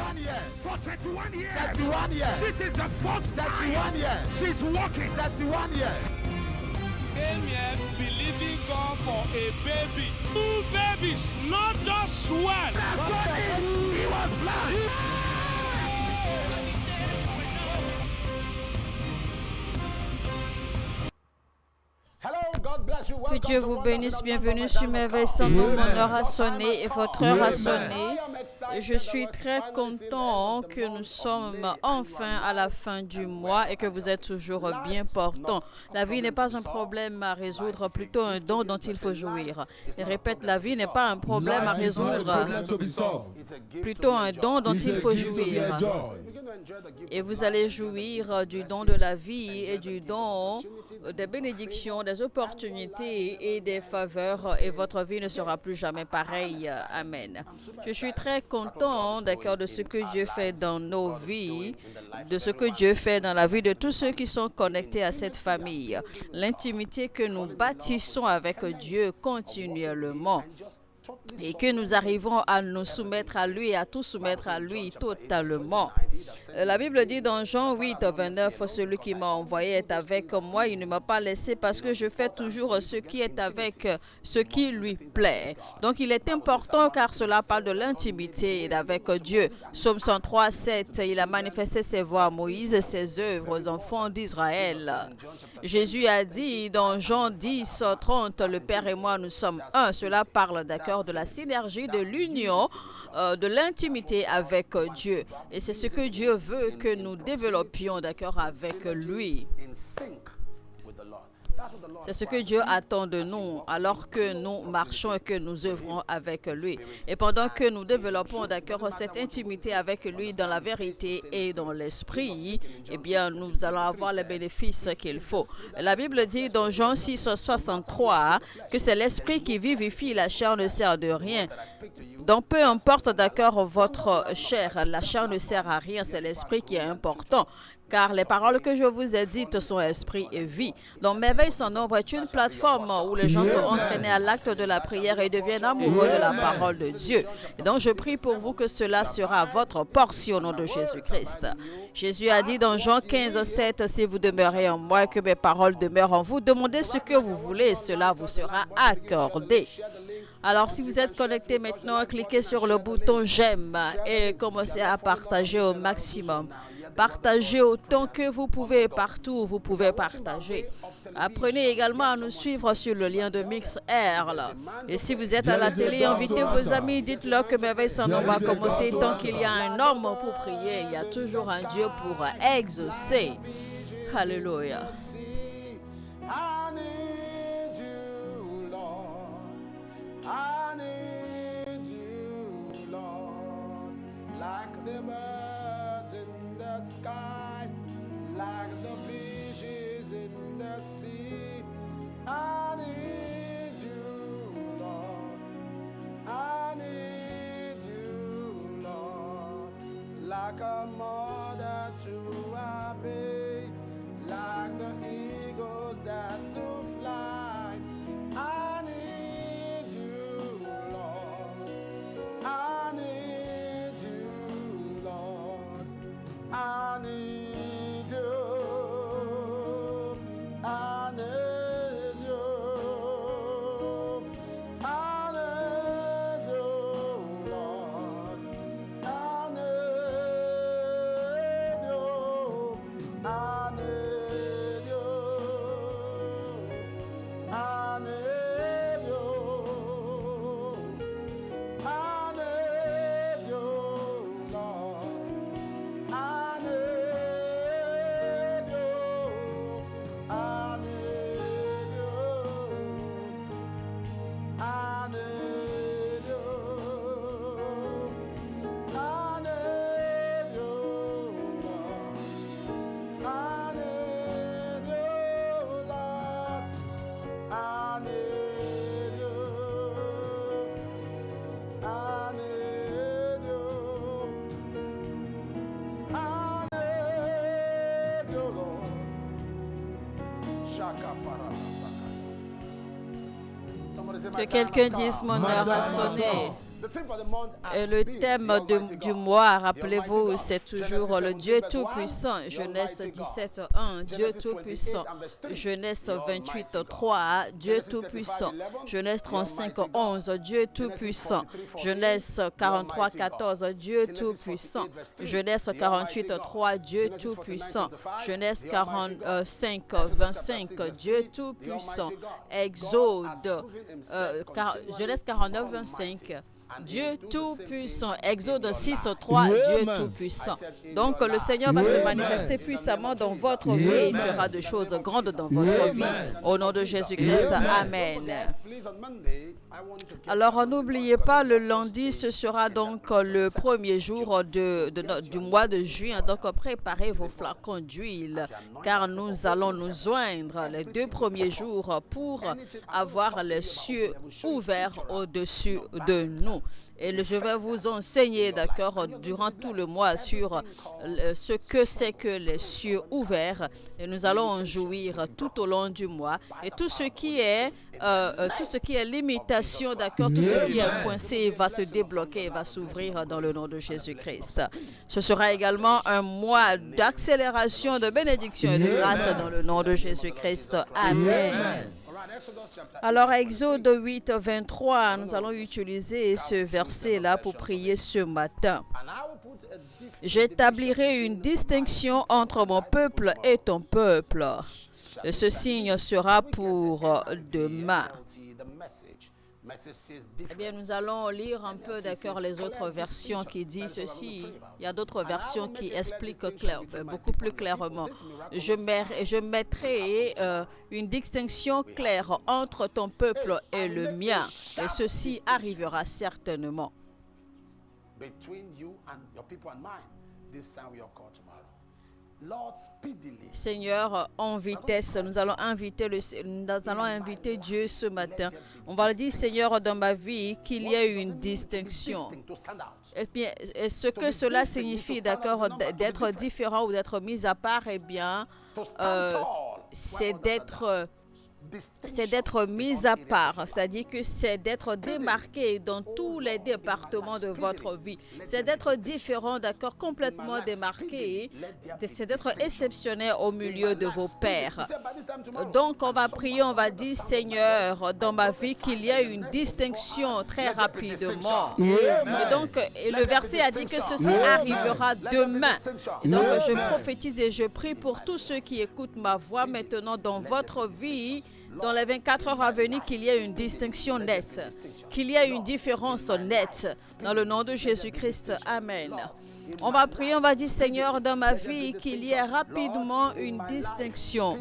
31 years. For 31 years. 31 years. This is the first 31 time years. she's walking. 31 years. Came here believing God for a baby. 2 babies, not just one. That's what it is. He was blind. Hello, God bless you. Que Dieu vous bénisse. Bienvenue sur Merveille sans nom. Mon heure a sonné et votre heure a sonné. Je suis très content que nous sommes enfin à la fin du mois et que vous êtes toujours bien portants. La vie n'est pas un problème à résoudre, plutôt un don dont il faut jouir. Et répète, la vie n'est pas un problème à résoudre, plutôt un don dont il faut jouir. Et vous allez jouir du don de la vie et du don des bénédictions, des opportunités et des faveurs, et votre vie ne sera plus jamais pareille. Amen. Je suis très content, d'accord, de ce que Dieu fait dans nos vies, de ce que Dieu fait dans la vie de tous ceux qui sont connectés à cette famille. L'intimité que nous bâtissons avec Dieu continuellement, et que nous arrivons à nous soumettre à lui, à tout soumettre à lui totalement. La Bible dit dans Jean 8, 29, « Celui qui m'a envoyé est avec moi, il ne m'a pas laissé parce que je fais toujours ce qui est avec ce qui lui plaît. » Donc il est important car cela parle de l'intimité avec Dieu. Psaume 103, 7, il a manifesté ses voies à Moïse et ses œuvres aux enfants d'Israël. Jésus a dit dans Jean 10, 30, « Le Père et moi, nous sommes un. » Cela parle, d'accord, de la synergie, de l'union, de l'intimité avec Dieu. Et c'est ce que Dieu veut que nous développions, d'accord, avec lui. C'est ce que Dieu attend de nous alors que nous marchons et que nous œuvrons avec lui. Et pendant que nous développons, d'accord, cette intimité avec lui dans la vérité et dans l'esprit, eh bien, nous allons avoir les bénéfices qu'il faut. La Bible dit dans Jean 6, 63 que c'est l'esprit qui vivifie, la chair ne sert de rien. Donc, peu importe, d'accord, votre chair, la chair ne sert à rien, c'est l'esprit qui est important. Car les paroles que je vous ai dites sont esprit et vie. Donc, Merveille sans nombre est une plateforme où les gens sont entraînés à l'acte de la prière et deviennent amoureux de la parole de Dieu. Et donc, je prie pour vous que cela sera votre portion au nom de Jésus-Christ. Jésus a dit dans Jean 15, 7, « Si vous demeurez en moi et que mes paroles demeurent en vous, demandez ce que vous voulez et cela vous sera accordé. » Alors, si vous êtes connecté maintenant, cliquez sur le bouton « J'aime » et commencez à partager au maximum. Partagez autant que vous pouvez, partout où vous pouvez partager. Apprenez également à nous suivre sur le lien de MixR. Là. Et si vous êtes à la télé, invitez vos amis, dites-leur que Merveille sans nom va commencer. Tant qu'il y a un homme pour prier, il y a toujours un Dieu pour exaucer. Alléluia. Sky, like the fishes in the sea. I need you, Lord. I need you, Lord. Like a mother to a babe, like the eagles that do fly. I need you, Lord. I need you, Lord. I need you. I need you. I need you, Lord. I need you. I need you. I need you. I need you, Lord. I need you. I need you. I need you. I need you, Lord. I need you, Lord. I need you. I need you. I need you, Lord. Shaka parata sakata. Somebody say, Que my time quelqu'un has come. dise mon heure a sonné. Et le thème du mois, rappelez-vous, c'est toujours le Dieu Tout-Puissant. Genèse 17:1, Dieu Tout-Puissant. Genèse 28:3, Dieu Tout-Puissant. Genèse 35:11, Dieu Tout-Puissant. Genèse 43:14, Dieu Tout-Puissant. Genèse 48:3, Dieu Tout-Puissant. Genèse 45:25, Dieu Tout-Puissant. Exode, Genèse 49:25. Dieu Tout-Puissant. Exode 6:3, Dieu Tout-Puissant. Donc, le Seigneur va se manifester puissamment dans votre vie et il fera de choses grandes dans votre vie. Au nom de Jésus-Christ, Amen. Alors, n'oubliez pas, le lundi, ce sera donc le premier jour du mois de juin. Donc, préparez vos flacons d'huile, car nous allons nous joindre les 2 premiers jours pour avoir les cieux ouverts au-dessus de nous. Et je vais vous enseigner, d'accord, durant tout le mois sur ce que c'est que les cieux ouverts. Et nous allons en jouir tout au long du mois. Et tout ce qui est limitation, d'accord, tout ce qui est coincé va se débloquer, va s'ouvrir dans le nom de Jésus-Christ. Ce sera également un mois d'accélération, de bénédiction et de grâce dans le nom de Jésus-Christ. Amen. Alors, Exode 8:23, nous allons utiliser ce verset-là pour prier ce matin. J'établirai une distinction entre mon peuple et ton peuple. Et ce signe sera pour demain. Eh bien, nous allons lire un peu, d'accord, les autres versions qui disent ceci. Il y a d'autres versions qui expliquent beaucoup plus clairement. Je mettrai une distinction claire entre ton peuple et le mien. Et ceci arrivera certainement. Seigneur, en vitesse, nous allons inviter Dieu ce matin. On va le dire, Seigneur, dans ma vie, qu'il y ait une distinction. Et bien, ce que cela signifie, d'accord, d'être différent ou d'être mis à part, eh bien, c'est d'être mis à part, c'est-à-dire que c'est d'être démarqué dans tous les départements de votre vie. C'est d'être différent, d'accord, complètement démarqué. C'est d'être exceptionnel au milieu de vos pairs. Donc, on va prier, on va dire, Seigneur, dans ma vie, qu'il y ait une distinction très rapidement. Et donc, le verset a dit que ceci arrivera demain. Et donc, je prophétise et je prie pour tous ceux qui écoutent ma voix maintenant dans votre vie. Dans les 24 heures à venir, qu'il y ait une distinction nette, qu'il y ait une différence nette. Dans le nom de Jésus-Christ, Amen. On va prier, on va dire, Seigneur, dans ma vie, qu'il y ait rapidement une distinction.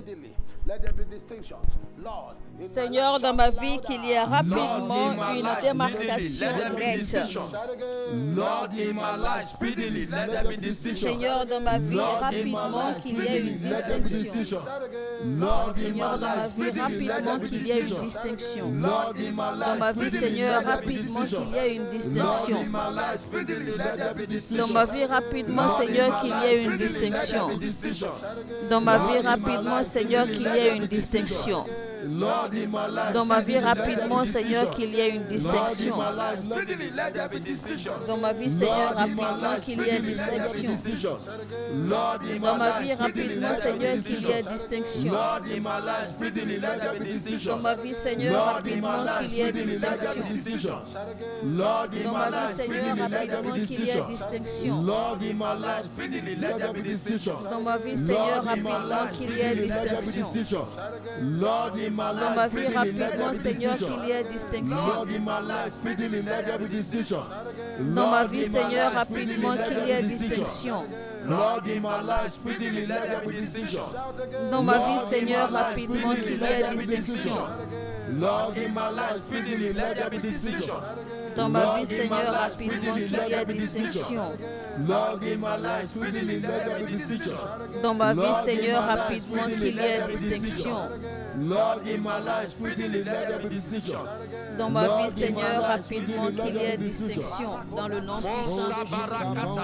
Seigneur, dans ma vie, qu'il y ait rapidement une démarcation nette. Seigneur, dans ma vie, rapidement, qu'il y ait une distinction. Seigneur, dans ma vie, rapidement, qu'il y ait une distinction. Dans ma vie, Seigneur, rapidement, qu'il y ait une distinction. Dans ma vie, rapidement, Seigneur, qu'il y ait une distinction. Dans ma vie, rapidement, Seigneur, qu'il y ait une distinction. Dans ma vie, rapidement, Seigneur, qu'il y ait une distinction. Dans ma vie, Seigneur, rapidement, qu'il y ait une distinction. Dans ma vie, rapidement, Seigneur, qu'il y ait une distinction. Dans ma vie, Seigneur, rapidement, qu'il y ait une distinction. Dans ma vie, Seigneur, rapidement, qu'il y ait une distinction. Dans ma vie, Seigneur, rapidement, qu'il y ait une distinction. Dans ma vie, rapidement, Seigneur, qu'il y ait distinction. Dans ma vie, Seigneur, rapidement, qu'il y ait distinction. Dans ma vie, Seigneur, rapidement, qu'il y ait distinction. Dans ma vie, Seigneur, rapidement, qu'il y ait distinction. Dans ma vie, Seigneur, rapidement, qu'il y ait distinction. Dans ma vie, Seigneur, rapidement, qu'il y ait distinction. Dans le nom puissant de Jésus-Christ.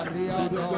Maria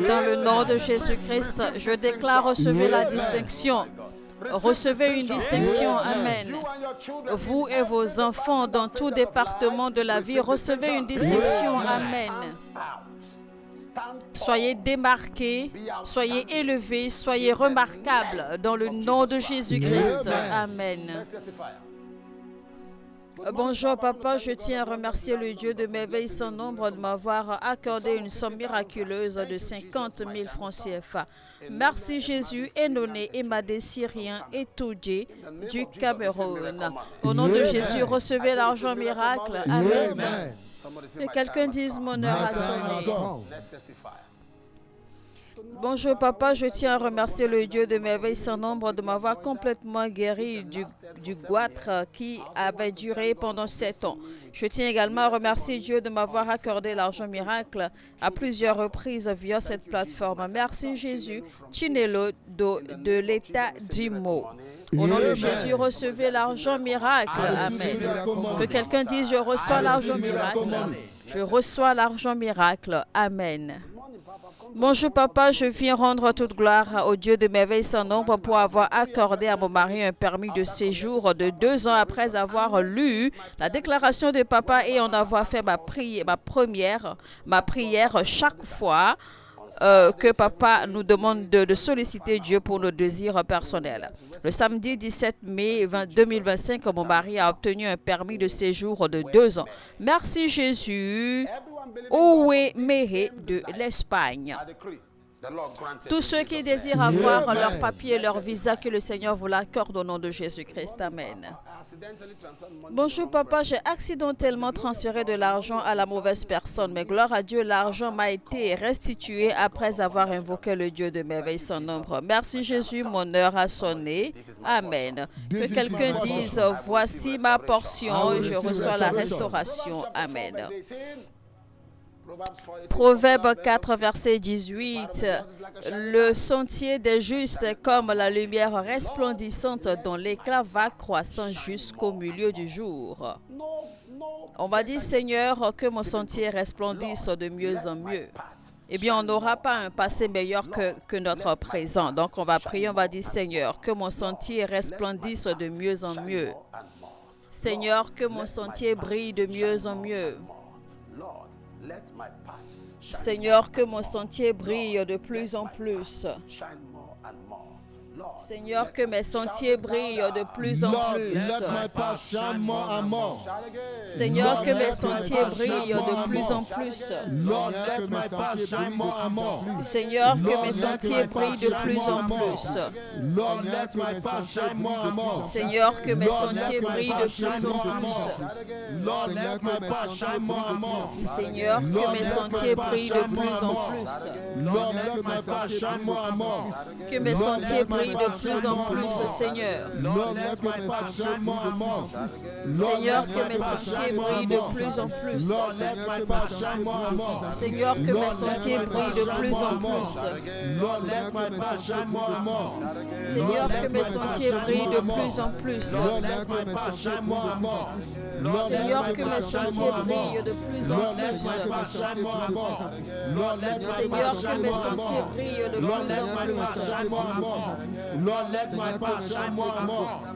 Dans le nom de Jésus-Christ, je déclare, recevez la distinction. Recevez une distinction. Amen. Vous et vos enfants dans tout département de la vie, recevez une distinction. Amen. Soyez démarqués, soyez élevés, soyez remarquables dans le nom de Jésus-Christ. Amen. Bonjour papa, je tiens à remercier le Dieu de merveilles sans nombre de m'avoir accordé une somme miraculeuse de 50 000 francs CFA. Merci Jésus, Enoné, Emadé, Syrien et Toudjé du Cameroun. Au nom de Jésus, recevez l'argent miracle. Amen. Que quelqu'un dise mon heure a sonné. Bonjour papa, je tiens à remercier le Dieu de merveilles sans nombre de m'avoir complètement guéri du goitre qui avait duré pendant 7 ans. Je tiens également à remercier Dieu de m'avoir accordé l'argent miracle à plusieurs reprises via cette plateforme. Merci Jésus, Chinelo de l'État d'Imo. Au nom de Jésus, recevez l'argent miracle. Amen. Que quelqu'un dise, je reçois l'argent miracle. Je reçois l'argent miracle. Amen. Bonjour papa, je viens rendre toute gloire au Dieu de merveilles sans nombre pour avoir accordé à mon mari un permis de séjour de 2 ans après avoir lu la déclaration de papa et en avoir fait ma prière chaque fois que papa nous demande de solliciter Dieu pour nos désirs personnels. Le samedi 17 mai 2025, mon mari a obtenu un permis de séjour de 2 ans. Merci Jésus. Oué Méré de l'Espagne. Tous ceux qui désirent avoir leur papier et leur visa, que le Seigneur vous l'accorde au nom de Jésus-Christ. Amen. Bonjour papa, j'ai accidentellement transféré de l'argent à la mauvaise personne, mais gloire à Dieu, l'argent m'a été restitué après avoir invoqué le Dieu de merveilles sans nombre. Merci Jésus, mon heure a sonné. Amen. Que quelqu'un dise, voici ma portion et je reçois la restauration. Amen. Proverbe 4, verset 18. Le sentier des justes est comme la lumière resplendissante dont l'éclat va croissant jusqu'au milieu du jour. On va dire, Seigneur, que mon sentier resplendisse de mieux en mieux. Eh bien, on n'aura pas un passé meilleur que notre présent. Donc, on va prier, on va dire, Seigneur, que mon sentier resplendisse de mieux en mieux. Seigneur, que mon sentier brille de mieux en mieux. Seigneur, que mon sentier brille de plus en plus. Seigneur, que mes sentiers brillent de plus en Lord, plus. let my path shine more and more. Seigneur, que mes sentiers brillent de plus en plus. Lord, let my path shine more and more. Seigneur, que mes sentiers brillent de plus en plus. Lord, let my path shine more and more. Seigneur, que mes sentiers brillent de plus en plus. Lord, let my path shine more and more. Seigneur, que mes sentiers brillent de plus en plus. Lord, let my path shine more and more. Que mes sentiers brillent de plus en plus, Seigneur. Lord, let my path shine more and more. Seigneur, que mes sentiers brillent de plus en plus. Lord, let my path shine more and more. Seigneur, que mes sentiers brillent de plus en plus. Lord, let my path shine more and more. Seigneur, que mes sentiers brillent de plus en plus. Lord, let my path shine more and more. Seigneur, que mes sentiers brillent de plus en Lord, let plus. my path shine more and more. Lord, let my Seigneur, path que shine mes more and sentiers more. brillent de Lord, plus let en my plus. path shine more and more. Lord, let my path shine more and more.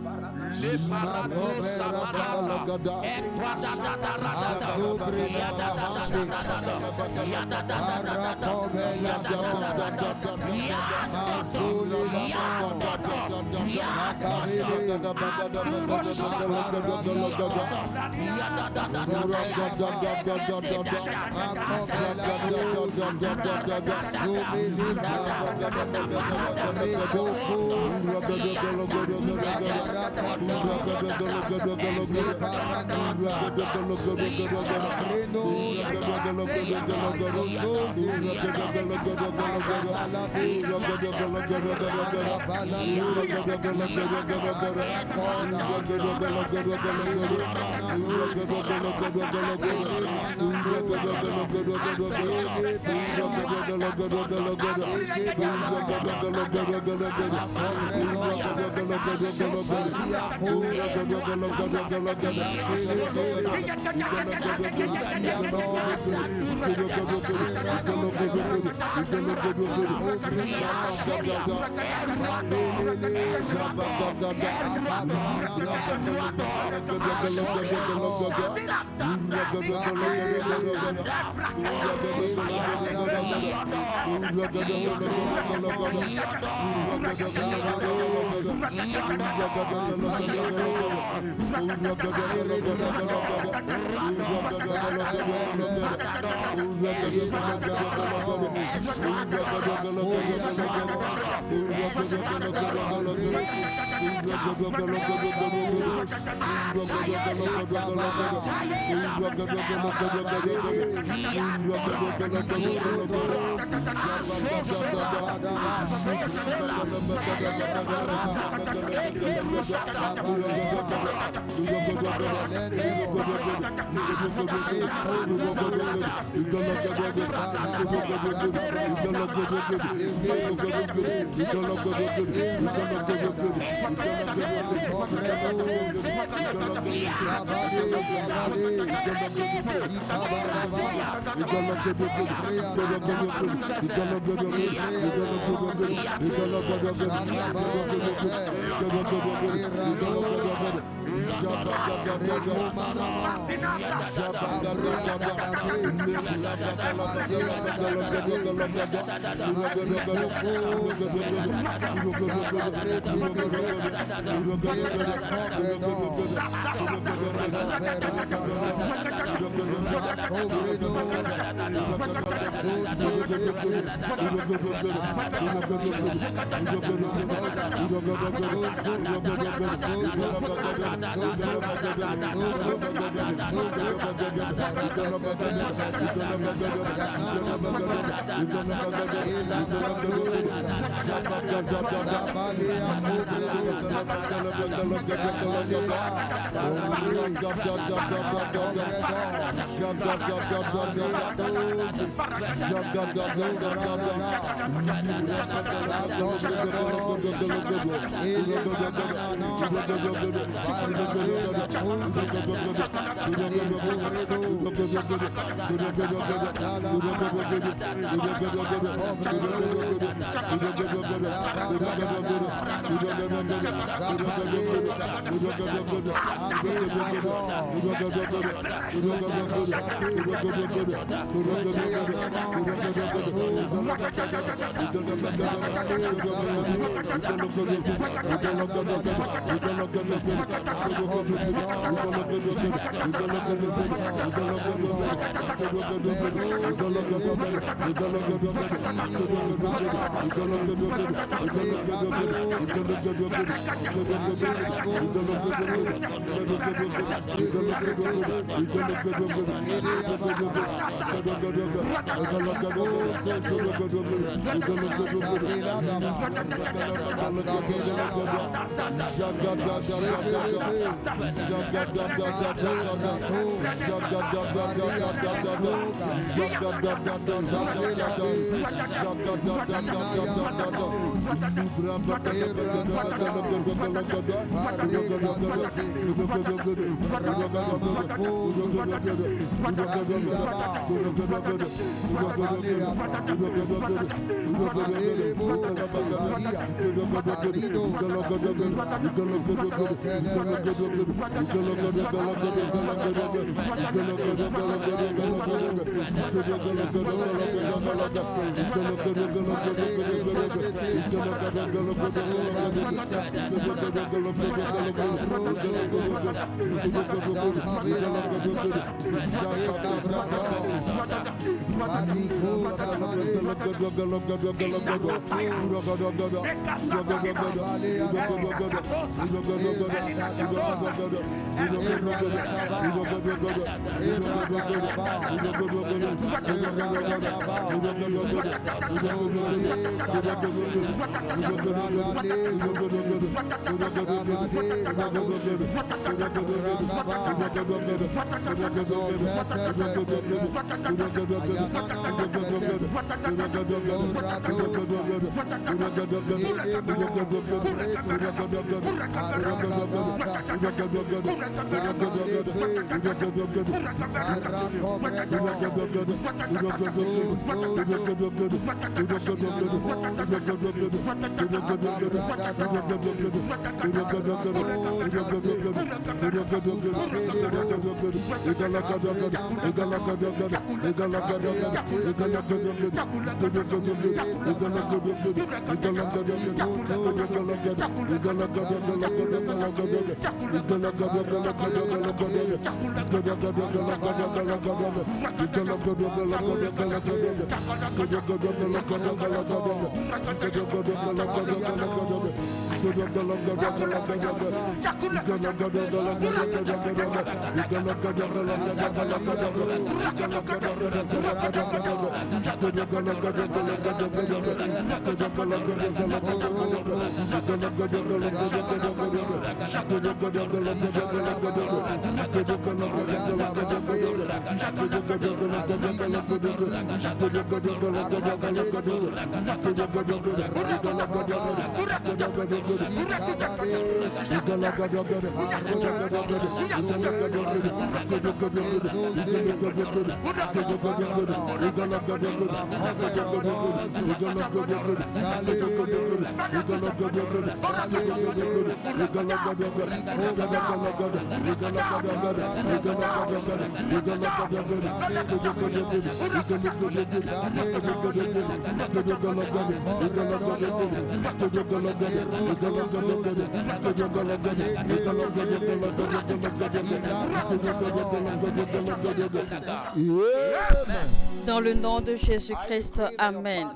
Dans le nom de Jésus-Christ, Amen.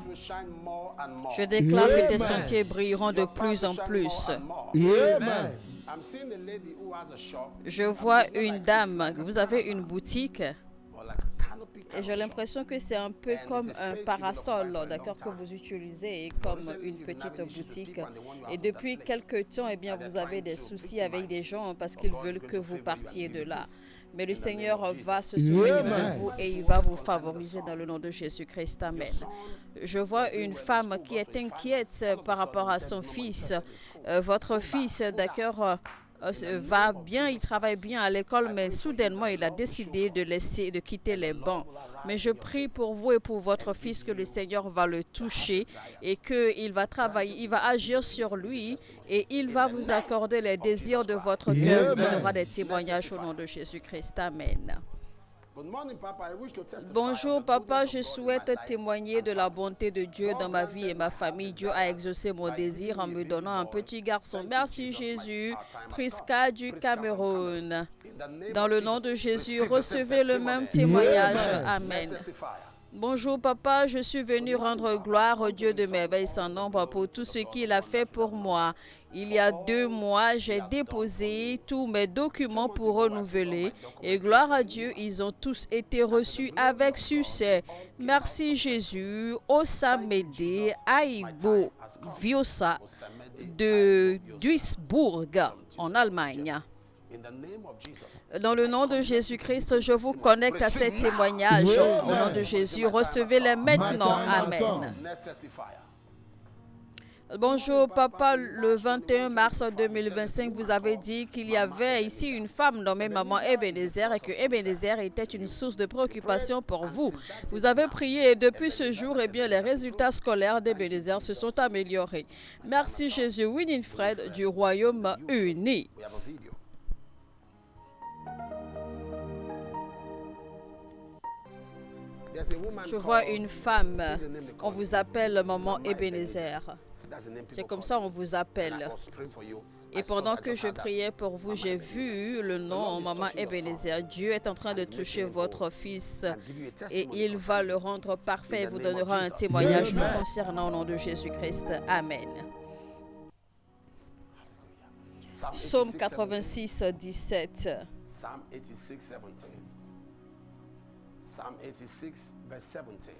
Je déclare que tes sentiers brilleront de plus en plus. Amen. Je vois une dame, vous avez une boutique et j'ai l'impression que c'est un peu comme un parasol, d'accord, que vous utilisez comme une petite boutique. Et depuis quelque temps, eh bien, vous avez des soucis avec des gens parce qu'ils veulent que vous partiez de là. Mais le Seigneur va se souvenir de vous et il va vous favoriser dans le nom de Jésus-Christ. Amen. Je vois une femme qui est inquiète par rapport à son fils. Votre fils, d'accord, va bien, il travaille bien à l'école, mais soudainement, il a décidé de quitter les bancs. Mais je prie pour vous et pour votre fils que le Seigneur va le toucher et qu'il va travailler, il va agir sur lui et il va vous accorder les désirs de votre cœur. Il donnera des témoignages au nom de Jésus-Christ. Amen. Bonjour papa, je souhaite témoigner de la bonté de Dieu dans ma vie et ma famille. Dieu a exaucé mon désir en me donnant un petit garçon. Merci Jésus. Priska du Cameroun. Dans le nom de Jésus, recevez le même témoignage. Amen. Bonjour papa, je suis venu rendre gloire au Dieu de merveilles sans nombre pour tout ce qu'il a fait pour moi. Il y a 2 mois, j'ai déposé tous mes documents pour renouveler et gloire à Dieu, ils ont tous été reçus avec succès. Merci Jésus. Osamede Aibo Viosa de Duisbourg en Allemagne. Dans le nom de Jésus-Christ, je vous connecte à ces témoignages. Au nom de Jésus, recevez-les maintenant. Amen. Bonjour papa, le 21 mars 2025, vous avez dit qu'il y avait ici une femme nommée Maman Ebenezer et que Ebenezer était une source de préoccupation pour vous. Vous avez prié et depuis ce jour, eh bien, les résultats scolaires d'Ebenezer se sont améliorés. Merci Jésus. Winifred du Royaume-Uni. Je vois une femme, on vous appelle Maman Ebenezer. C'est comme ça on vous appelle. Et pendant que je priais pour vous, j'ai vu le nom Maman Ebenezer. Dieu est en train de toucher votre fils et il va le rendre parfait et vous donnera un témoignage me concernant au nom de Jésus-Christ. Amen. Psaume 86, 17. Psalm 86, 17. Psalm 86, verse 17.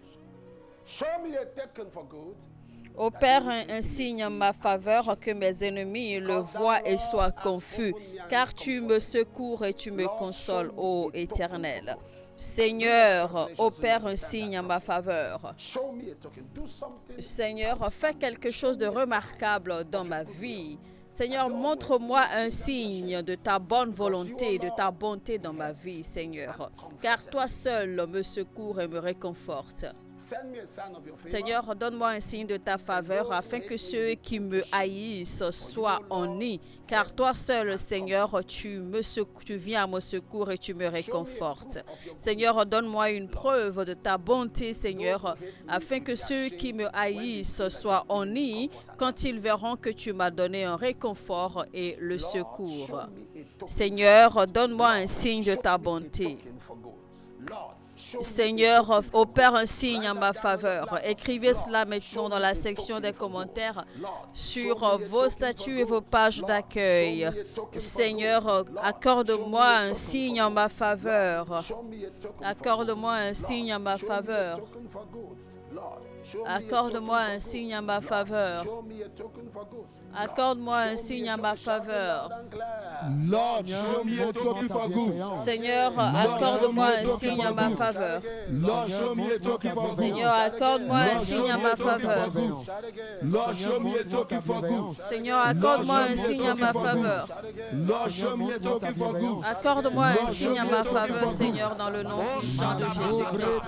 Show me a token for good. Opère un signe en ma faveur, que mes ennemis le voient et soient confus, car tu me secours et tu me consoles, ô Éternel. Seigneur, opère un signe en ma faveur. Seigneur, fais quelque chose de remarquable dans ma vie. Seigneur, montre-moi un signe de ta bonne volonté, de ta bonté dans ma vie, Seigneur, car toi seul me secours et me réconforte. Seigneur, donne-moi un signe de ta faveur afin que ceux qui me haïssent soient ennis, car toi seul, Seigneur, tu viens à mon secours et tu me réconfortes. Seigneur, donne-moi une preuve de ta bonté, Seigneur, afin que ceux qui me haïssent soient ennis quand ils verront que tu m'as donné un réconfort et le secours. Seigneur, donne-moi un signe de ta bonté. Seigneur, opère un signe en ma faveur. Écrivez cela maintenant dans la section des commentaires sur vos statuts et vos pages d'accueil. Seigneur, accorde-moi un signe en ma faveur. Accorde-moi un signe en ma faveur. Accorde-moi un signe en ma faveur. Accorde-moi un signe en ma faveur. Lord, show me a token for good. Seigneur, accorde-moi un signe en ma faveur. Lord, show me a token for good. Seigneur, accorde-moi un signe en ma faveur. Lord, show me a token for good. Seigneur, accorde-moi un signe en ma faveur. Lord, show me a token for good. Accorde-moi un signe en ma faveur, Seigneur, dans le nom puissant de Jésus-Christ.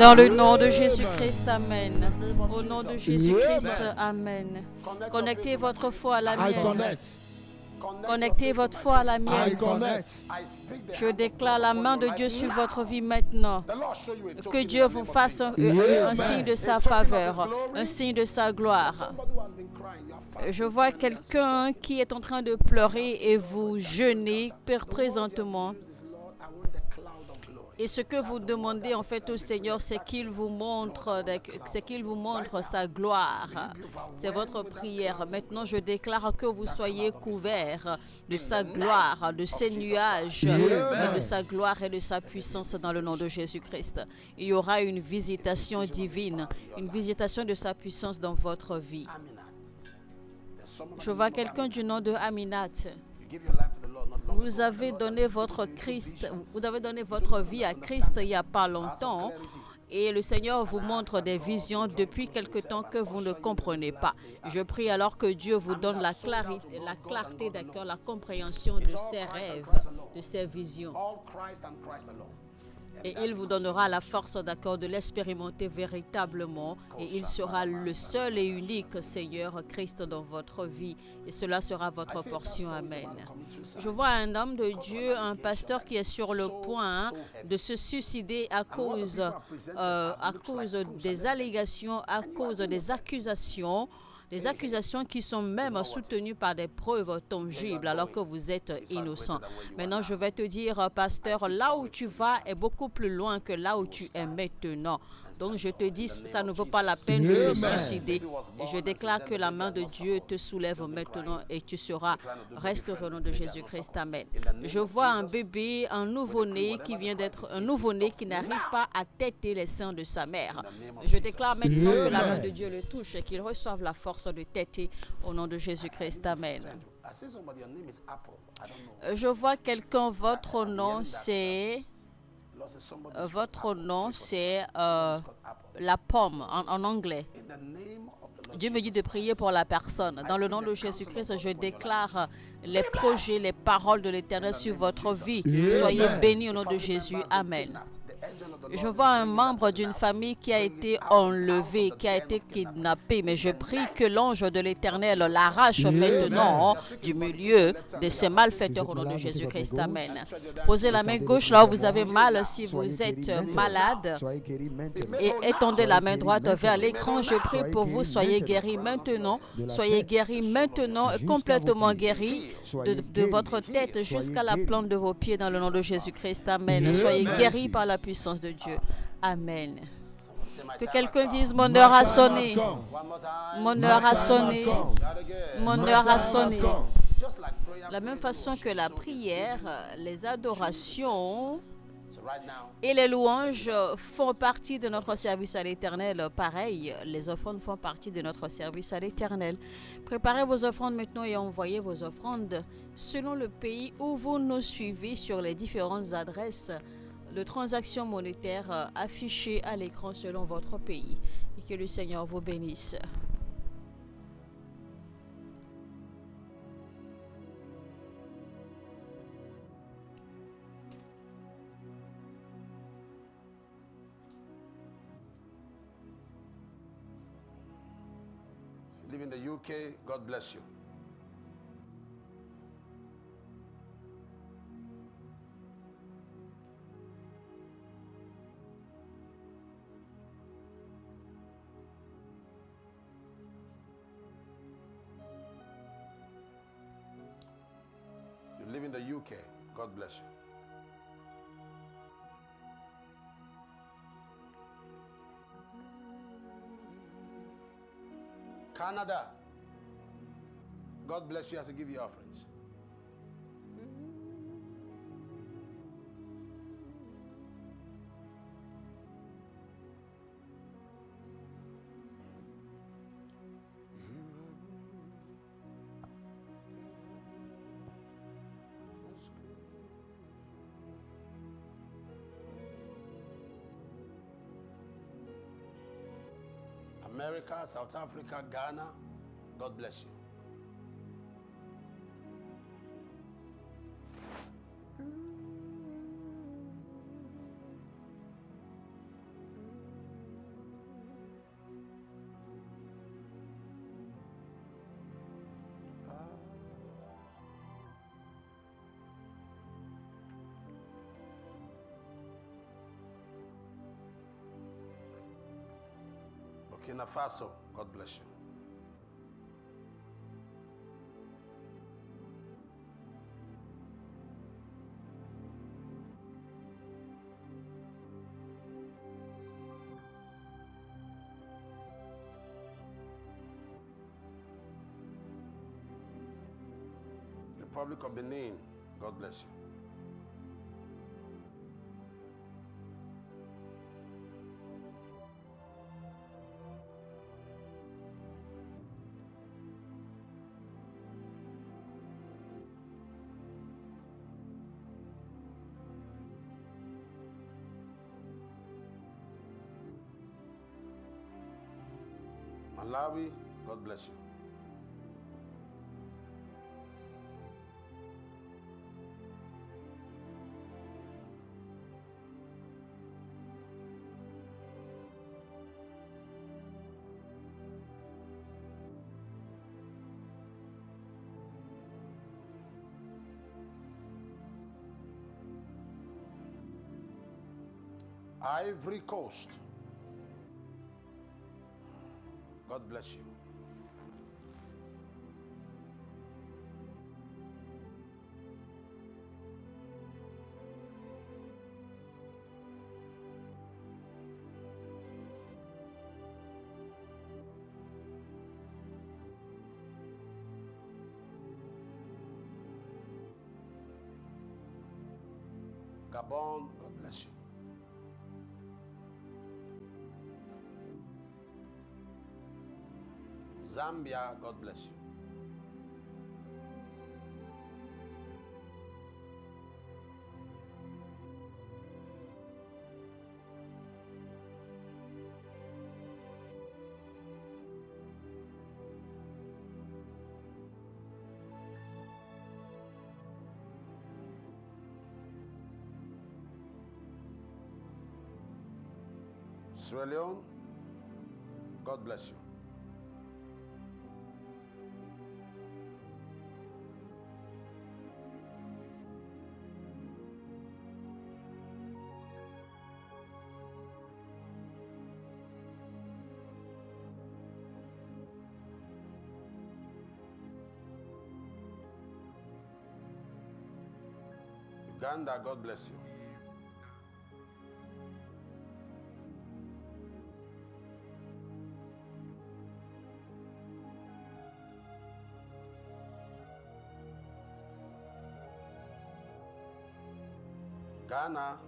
Dans le nom de Jésus-Christ, Amen. Au nom de Jésus-Christ, Amen. Connectez votre foi à la mienne. Connectez votre foi à la mienne. Je déclare la main de Dieu sur votre vie maintenant. Que Dieu vous fasse un signe de sa faveur, un signe de sa gloire. Je vois quelqu'un qui est en train de pleurer et vous jeûnez présentement. Et ce que vous demandez en fait au Seigneur, c'est qu'il vous montre sa gloire. C'est votre prière. Maintenant, je déclare que vous soyez couverts de sa gloire, de ses nuages, de sa gloire et de sa puissance dans le nom de Jésus-Christ. Il y aura une visitation divine, une visitation de sa puissance dans votre vie. Je vois quelqu'un du nom de Aminat. Vous avez donné votre vie à Christ il n'y a pas longtemps et le Seigneur vous montre des visions depuis quelque temps que vous ne comprenez pas. Je prie alors que Dieu vous donne la clarté d'accord, la compréhension de ces rêves, de ces visions. All Christ and Christ alone. Et il vous donnera la force d'accord de l'expérimenter véritablement. Et il sera le seul et unique Seigneur Christ dans votre vie. Et cela sera votre portion. Amen. Je vois un homme de Dieu, un pasteur qui est sur le point de se suicider à cause des allégations, à cause des accusations. Des accusations qui sont même soutenues par des preuves tangibles alors que vous êtes innocent. Maintenant, je vais te dire, pasteur, là où tu vas est beaucoup plus loin que là où tu es maintenant. Donc, je te dis, ça ne vaut pas la peine de te suicider. Et je déclare que la main de Dieu te soulève maintenant et tu seras restauré au nom de Jésus-Christ. Amen. Je vois un bébé, un nouveau-né qui vient d'être un nouveau-né qui n'arrive pas à téter les seins de sa mère. Je déclare maintenant que la main de Dieu le touche et qu'il reçoive la force de téter au nom de Jésus-Christ. Amen. Je vois quelqu'un, votre nom c'est la pomme en anglais. Dieu me dit de prier pour la personne. Dans le nom de Jésus-Christ, je déclare les projets, les paroles de l'Éternel sur votre vie. Soyez bénis au nom de Jésus. Amen. Je vois un membre d'une famille qui a été enlevé, qui a été kidnappé, mais je prie que l'ange de l'Éternel l'arrache maintenant du milieu de ces malfaiteurs au nom de Jésus-Christ. Amen. Posez la main gauche là où vous avez mal si vous êtes malade et étendez la main droite vers l'écran. Je prie pour vous, soyez guéris maintenant, complètement guéris de votre tête jusqu'à la plante de vos pieds dans le nom de Jésus-Christ. Amen. Soyez guéris par la puissance de Dieu. Amen. Que quelqu'un dise, mon heure a sonné. Mon heure a sonné. Mon heure a sonné. De la même façon que la prière, les adorations et les louanges font partie de notre service à l'Éternel. Pareil, les offrandes font partie de notre service à l'Éternel. Préparez vos offrandes maintenant et envoyez vos offrandes selon le pays où vous nous suivez sur les différentes adresses de transactions monétaires affichées à l'écran selon votre pays. Et que le Seigneur vous bénisse. You live in the UK, God bless you. You live in the UK, God bless you. Canada, God bless you as you give your offerings. America, South Africa, Ghana, God bless you. Burkina Faso, God bless you. Republic of Benin, God bless you. Malawi, God bless you. Ivory Coast, God bless you. Gabon, God bless you. Zambia, God bless you. Sierra Leone, God bless you. Uganda, God bless you. Ghana,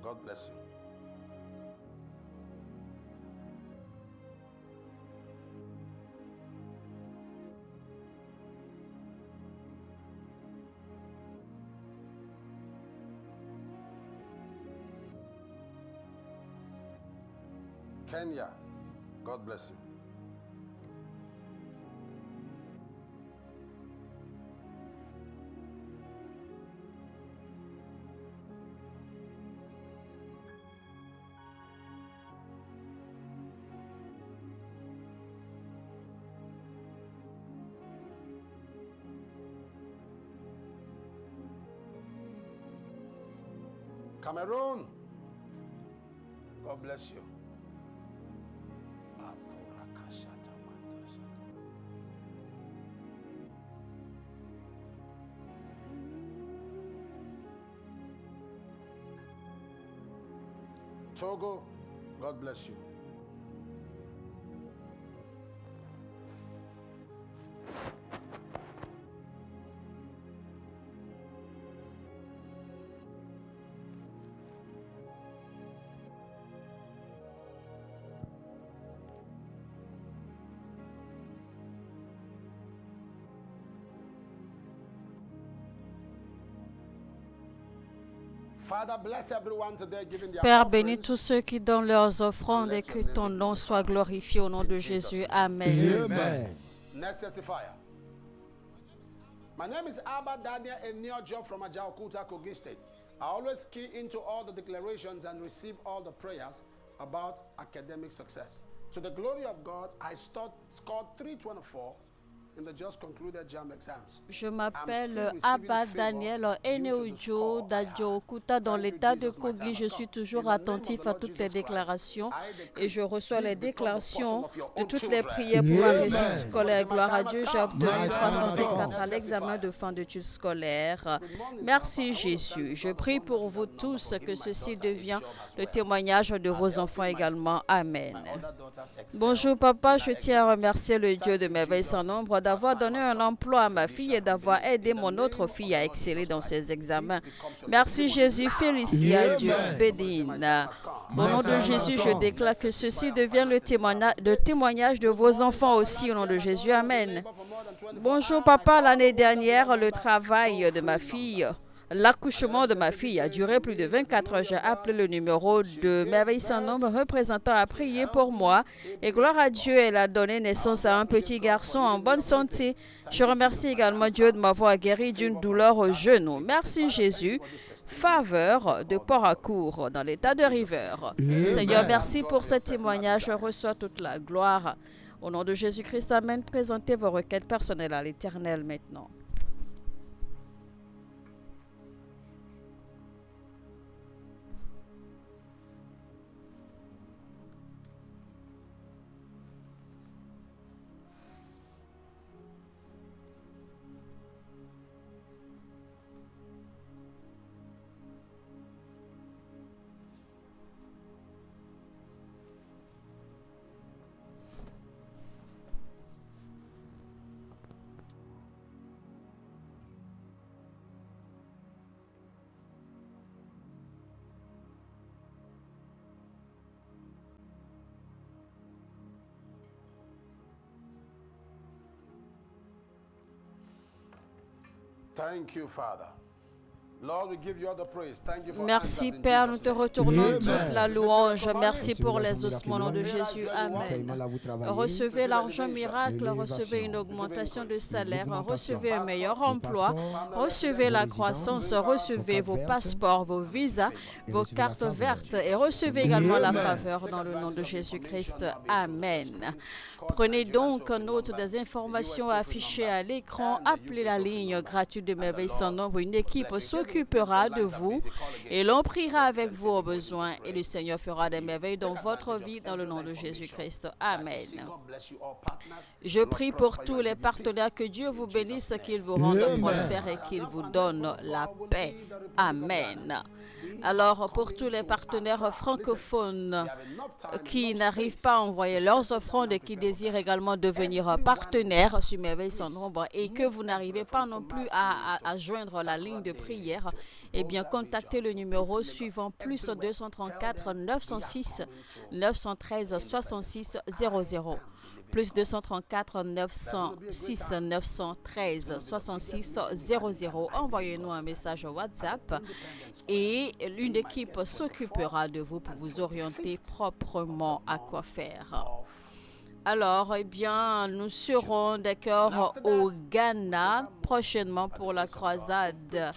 God bless you. Kenya, God bless you. Cameroon, God bless you. Togo, God bless you. Father, bless everyone today, giving their Père, offerings. bénis tous ceux qui donnent leurs offrandes et que ton nom soit glorifié au nom de Jésus. Amen. Amen. Next testifier. My name is Abba Daniel Eniojo from Ajaokuta, Kogi State. I always key into all the declarations and receive all the prayers about academic success. To the glory of God, I scored 324 in the just concluded JAM exams. Je m'appelle Abba Daniel Eniojo d'Ajaokuta dans l'état de Kogi. Je suis toujours attentif à toutes les déclarations et je reçois les déclarations de toutes les prières pour la réussite scolaire. Gloire à Dieu, j'ai obtenu 324 à l'examen de fin d'études scolaires. Merci Jésus. Je prie pour vous tous que ceci devienne le témoignage de vos enfants également. Amen. Bonjour papa, je tiens à remercier le Dieu de merveilles sans nombre d'avoir donné un emploi à ma fille et d'avoir aidé mon autre fille à exceller dans ses examens. Merci Jésus, Félicia, Dieu bénisse. Au nom de Jésus, je déclare que ceci devienne le témoignage de vos enfants aussi au nom de Jésus. Amen. Bonjour papa, l'année dernière, le travail de ma fille L'accouchement de ma fille a duré plus de 24 heures. J'ai appelé le numéro de Merveille sans nombre représentant à prier pour moi. Et gloire à Dieu, elle a donné naissance à un petit garçon en bonne santé. Je remercie également Dieu de m'avoir guéri d'une douleur au genou. Merci Jésus. Faveur de Port-à-Court dans l'état de River. Seigneur, merci pour ce témoignage. Je reçois toute la gloire. Au nom de Jésus-Christ, amen. Présentez vos requêtes personnelles à l'Éternel maintenant. Thank you, Father. Lord, we give you all the praise. Thank you for Merci answers in Père, Jesus' nous te name. retournons Amen. toute la louange. Merci Si pour vous les avez ossements au nom de Jésus. Amen. Là, vous travaillez. Recevez l'argent miracle, L'élévation. recevez une augmentation de salaire, L'augmentation. recevez un meilleur Le emploi, passeport, recevez la résidence, croissance, vos recevez cartes vos vertes, passeports, vos visas, et vos recevez la cartes faveur. vertes et recevez également la Amen. faveur dans le nom de Jésus-Christ. Amen. Prenez donc note des informations affichées à l'écran. Appelez la ligne gratuite de Merveille sans nombre. Une équipe s'occupera de vous et l'on priera avec vous au besoin. Et le Seigneur fera des merveilles dans votre vie dans le nom de Jésus-Christ. Amen. Je prie pour tous les partenaires, que Dieu vous bénisse, qu'il vous rende Amen. prospère et qu'il vous donne la paix. Amen. Alors, pour tous les partenaires francophones qui n'arrivent pas à envoyer leurs offrandes et qui désirent également devenir partenaires sur Merveille sans nombre et que vous n'arrivez pas non plus à joindre la ligne de prière, eh bien, contactez le numéro suivant, plus 234 906 913 66 00. Plus 234 906 913 66 00. Envoyez-nous un message WhatsApp et une équipe s'occupera de vous pour vous orienter proprement à quoi faire. Alors, eh bien, nous serons d'accord au Ghana prochainement pour la croisade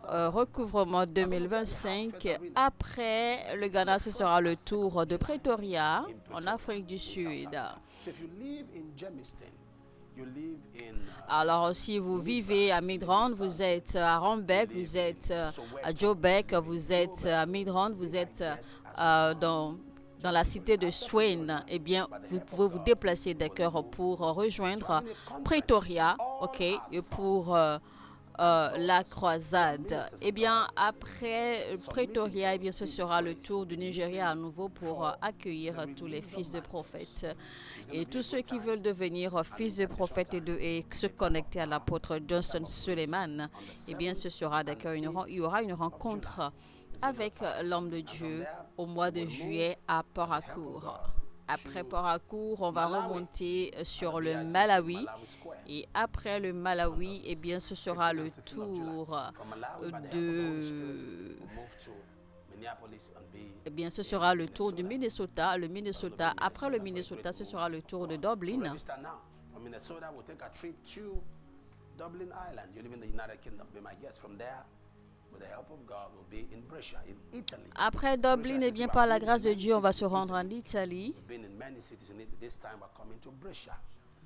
recouvrement 2025. Après le Ghana, ce sera le tour de Pretoria en Afrique du Sud. Alors, si vous vivez à Midrand, vous êtes à Rambek, vous êtes à Joburg, vous êtes à Midrand, vous êtes dans la cité de Swain, eh bien, vous pouvez vous déplacer d'accord pour rejoindre Pretoria, ok, et pour la croisade. Eh bien, après Pretoria, eh bien, ce sera le tour du Nigeria à nouveau pour accueillir tous les fils de prophètes. Et tous ceux qui veulent devenir fils de prophète et se connecter à l'apôtre Johnson Suleiman, eh bien, ce sera d'accord. Il y aura une rencontre avec l'homme de Dieu au mois de juillet à Port-à-Court. Après Port-à-Court, on va remonter sur le Malawi. Et après le Malawi, eh bien, ce sera le tour de... Eh bien, ce sera le tour du Minnesota. Le Minnesota, après le Minnesota, ce sera le tour de Dublin. Après Dublin, eh bien, par la grâce de Dieu, on va se rendre en Italie.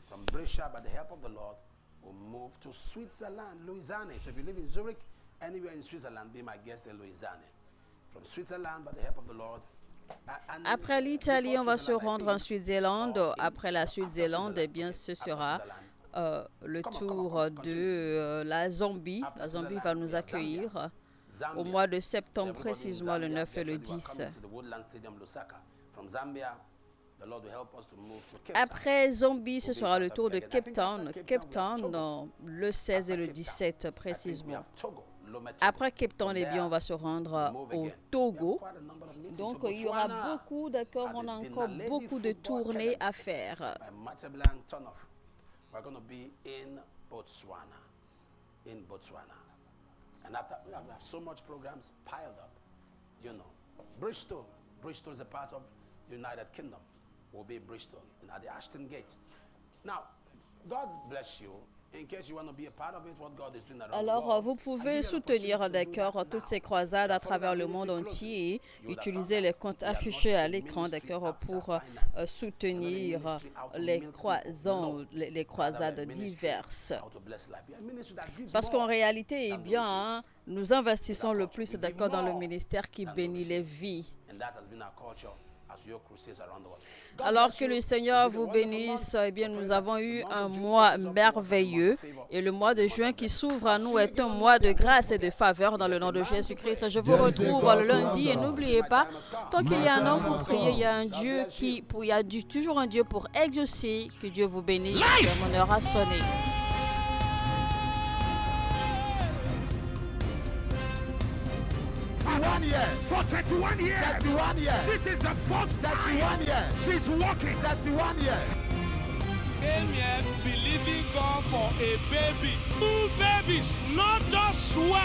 From Brescia, by the help of the Lord, we'll move to Switzerland, Lausanne. So if you live in Zurich, anywhere in Switzerland, be my guest in Lausanne. From Switzerland, by the help of the Lord. Après l'Italie, on va se rendre en Suisse-Zélande. Après la Suisse-Zélande, eh bien, ce sera le tour de la Zambie. La Zambie va nous accueillir au mois de septembre, précisément le 9 et le 10. Après Zambie, ce sera le tour de Cape Town. Cape Town, le 16 et le 17 précisément. Après Cape Town, eh bien, on va se rendre au Togo. Donc, il y aura beaucoup, d'accord, on a encore beaucoup de tournées à faire. And after we have so much programs piled up, you know. Bristol is a part of the United Kingdom. Will be Bristol at the Ashton Gate. Now, God bless you. In case you want to be a part of it, what God is doing around the Alors, world. vous pouvez soutenir, d'accord, toutes ces croisades à travers le monde entier et utiliser les comptes affichés à l'écran, d'accord, pour soutenir les croisades diverses. Parce qu'en réalité, eh bien, nous investissons le plus, d'accord, dans le ministère qui bénit les vies. Alors que le Seigneur vous bénisse, eh bien, nous avons eu un mois merveilleux et le mois de juin qui s'ouvre à nous est un mois de grâce et de faveur dans le nom de Jésus-Christ. Je vous retrouve le lundi et n'oubliez pas, tant qu'il y a un homme pour prier, il y a un Dieu toujours un Dieu pour exaucer. Que Dieu vous bénisse. Mon heure a sonné. For 31 years. 31 years. This is the first 31 years. She's walking. 31 years. Came here believing God for a baby. 2 babies, not just one.